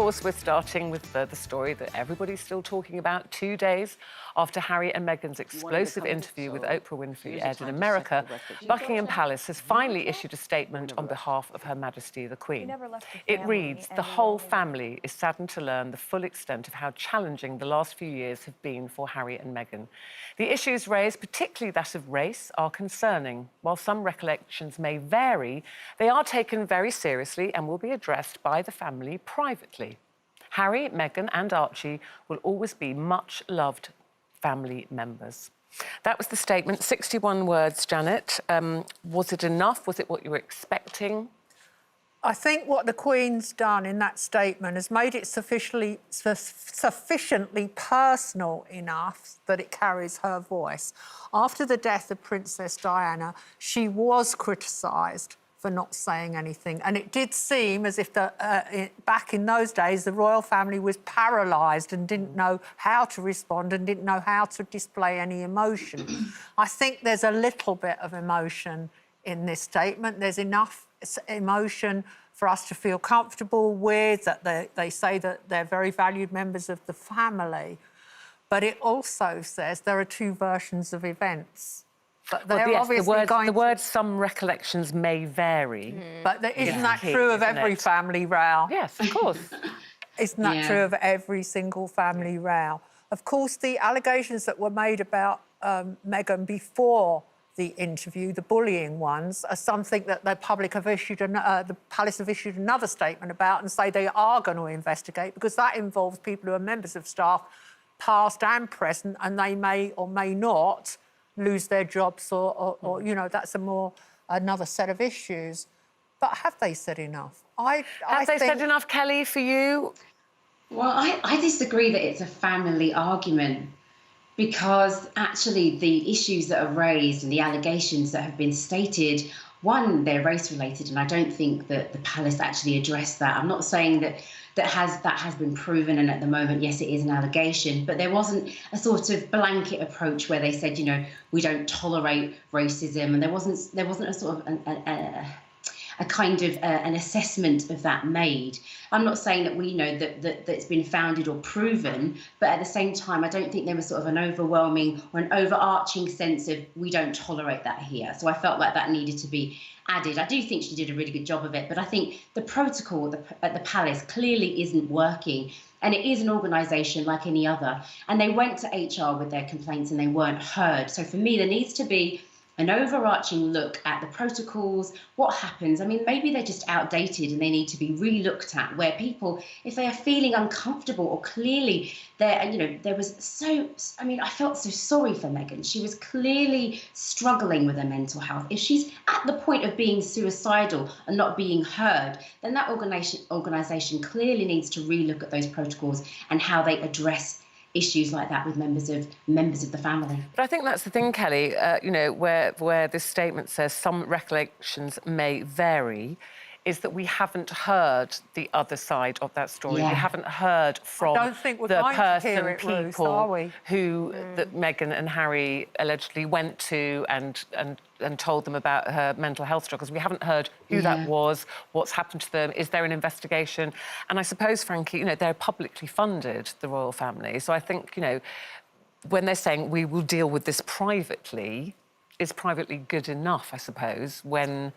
course, we're starting with the story that everybody's still talking about 2 days after Harry and Meghan's explosive interview with Oprah Winfrey aired in America. Buckingham Palace has finally issued a statement on behalf of Her Majesty the Queen. It reads, "The whole family is saddened to learn the full extent of how challenging the last few years have been for Harry and Meghan. The issues raised, particularly that of race, are concerning. While some recollections may vary, they are taken very seriously and will be addressed by the family privately. Harry, Meghan and Archie will always be much loved family members." That was the statement, 61 words, Janet. Was it enough? Was it what you were expecting? I think what the Queen's done in that statement has made it sufficiently personal enough that it carries her voice. After the death of Princess Diana, she was criticised for not saying anything. And it did seem as if back in those days, the royal family was paralysed and didn't know how to respond and didn't know how to display any emotion. I think there's a little bit of emotion in this statement. There's enough emotion for us to feel comfortable with, that they say that they're very valued members of the family. But it also says there are two versions of events. But they're obviously the word "some recollections may vary." But isn't that true of every family row? Yes, of course. Isn't that true of every single family row? Of course, the allegations that were made about Meghan before the interview, the bullying ones, are something that the public have issued, the Palace have issued another statement about and say they are going to investigate, because that involves people who are members of staff, past and present, and they may or may not lose their jobs or you know, that's another set of issues. But have they said enough? Have they said enough, Kelle, for you? Well, I disagree that it's a family argument, because actually the issues that are raised and the allegations that have been stated, one, they're race-related, and I don't think that the Palace actually addressed that. I'm not saying that has been proven, and at the moment, yes, it is an allegation, but there wasn't a sort of blanket approach where they said, you know, we don't tolerate racism, and there wasn't a sort of a kind of an assessment of that made. I'm not saying that we know that it's been founded or proven, but at the same time, I don't think there was sort of an overwhelming or an overarching sense of we don't tolerate that here. So I felt like that needed to be added. I do think she did a really good job of it, but I think the protocol at the Palace clearly isn't working. And it is an organisation like any other. And they went to HR with their complaints and they weren't heard. So for me, there needs to be an overarching look at the protocols, what happens. I mean, maybe they're just outdated and they need to be re-looked at, where people, if they are feeling uncomfortable or clearly there was I felt so sorry for Meghan. She was clearly struggling with her mental health. If she's at the point of being suicidal and not being heard, then that organisation clearly needs to re-look at those protocols and how they address issues like that with members of the family. But I think that's the thing, Kelle, where this statement says some recollections may vary, is that we haven't heard the other side of that story. Yeah. We haven't heard from the people who that Meghan and Harry allegedly went to and told them about her mental health struggles. We haven't heard who that was, what's happened to them, is there an investigation? And I suppose, Frankie, they're publicly funded, the royal family. So I think, when they're saying we will deal with this privately, is privately good enough, I suppose, when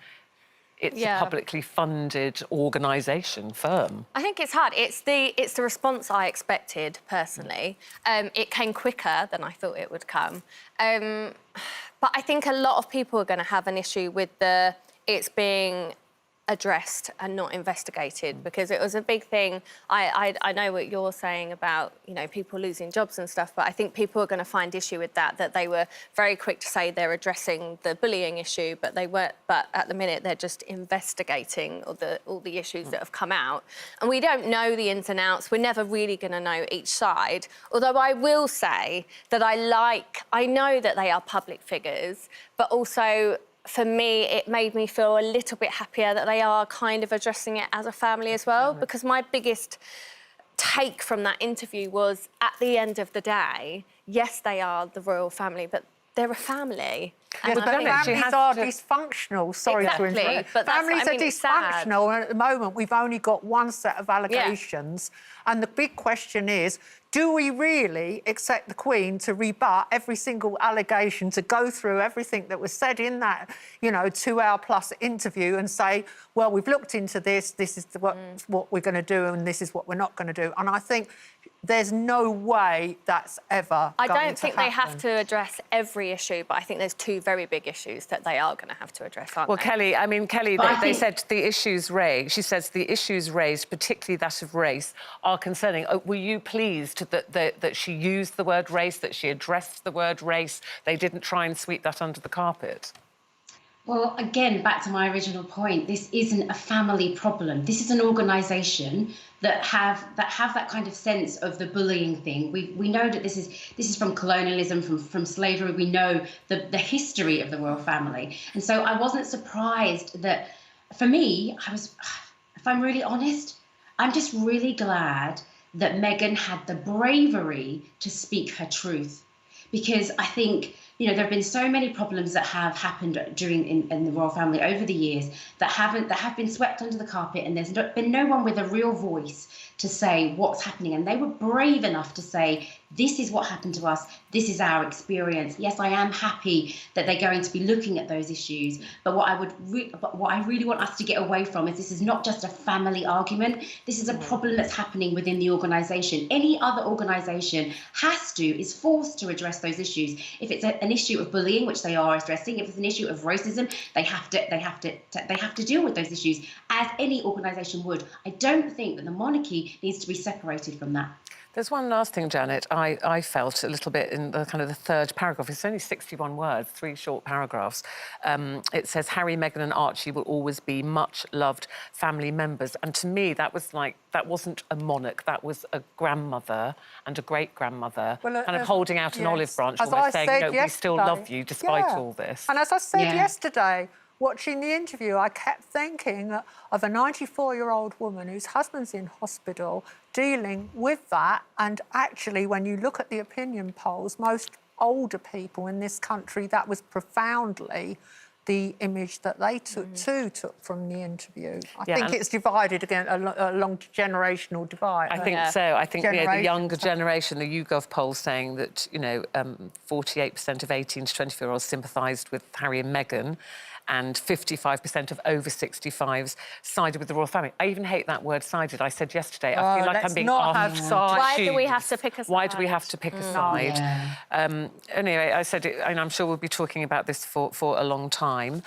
it's a publicly funded organisation, firm. I think it's hard. It's the response I expected, personally. It came quicker than I thought it would come. But I think a lot of people are going to have an issue with it's being addressed and not investigated, because it was a big thing. I know what you're saying about, people losing jobs and stuff, but I think people are going to find issue with that they were very quick to say they're addressing the bullying issue, but they weren't. But at the minute, they're just investigating all the issues that have come out. And we don't know the ins and outs. We're never really going to know each side. Although I will say that I know that they are public figures, but also, for me, it made me feel a little bit happier that they are kind of addressing it as a family as well, because my biggest take from that interview was, at the end of the day, yes, they are the royal family, but they're a family. Yes, Well, but Janet, she families has are to- dysfunctional. Sorry Exactly, to interrupt. but that's- Families I mean, are it's sad. dysfunctional, and at the moment we've only got one set of allegations. And the big question is, do we really accept the Queen to rebut every single allegation, to go through everything that was said in that, 2-hour-plus interview and say, well, we've looked into this, this is what we're going to do and this is what we're not going to do? And I think there's no way that's ever I going don't to think they have happen. to address every issue, but I think there's two very big issues that they are going to have to address, aren't Well, they? Kelly, But I they think- said the issues raised. She says the issues raised, particularly that of race, are concerning. Were you pleased that she used the word race, that she addressed the word race? They didn't try and sweep that under the carpet? Well, again, back to my original point, this isn't a family problem. This is an organisation that have that kind of sense of the bullying thing. We know that this is from colonialism, from slavery. We know the history of the royal family, and so I wasn't surprised that. For me, if I'm really honest, I'm just really glad that Meghan had the bravery to speak her truth, because I think, there have been so many problems that have happened in the royal family over the years that have been swept under the carpet, and there's been no one with a real voice to say what's happening. And they were brave enough to say, this is what happened to us, this is our experience. Yes, I am happy that they're going to be looking at those issues, but what I really want us to get away from is this is not just a family argument. This is a problem that's happening within the organisation. Any other organisation is forced to address those issues. If it's an issue of bullying, which they are addressing, if it's an issue of racism, they have to deal with those issues, as any organisation would. I don't think that the monarchy needs to be separated from that. There's one last thing, Janet, I felt a little bit in the kind of the third paragraph. It's only 61 words, 3 short paragraphs. It says, Harry, Meghan and Archie will always be much-loved family members. And to me, that wasn't a monarch, that was a grandmother and a great-grandmother kind of holding out an olive branch, as almost I saying, said we still love yesterday, you despite all this. And as I said Yeah. yesterday, watching the interview, I kept thinking of a 94-year-old woman whose husband's in hospital dealing with that. And actually, when you look at the opinion polls, most older people in this country, that was profoundly the image that they took from the interview. I think it's divided again, along generational divide. I think so. I think the younger Generations. generation, the YouGov poll saying that, 48% of 18 to 24-year-olds sympathised with Harry and Meghan, and 55% of over 65s sided with the royal family. I even hate that word sided. I said yesterday, I feel like I'm being asked to Why do we have to pick a side? Why do we have to pick a side? Yeah. Anyway, I said it, and I'm sure we'll be talking about this for a long time.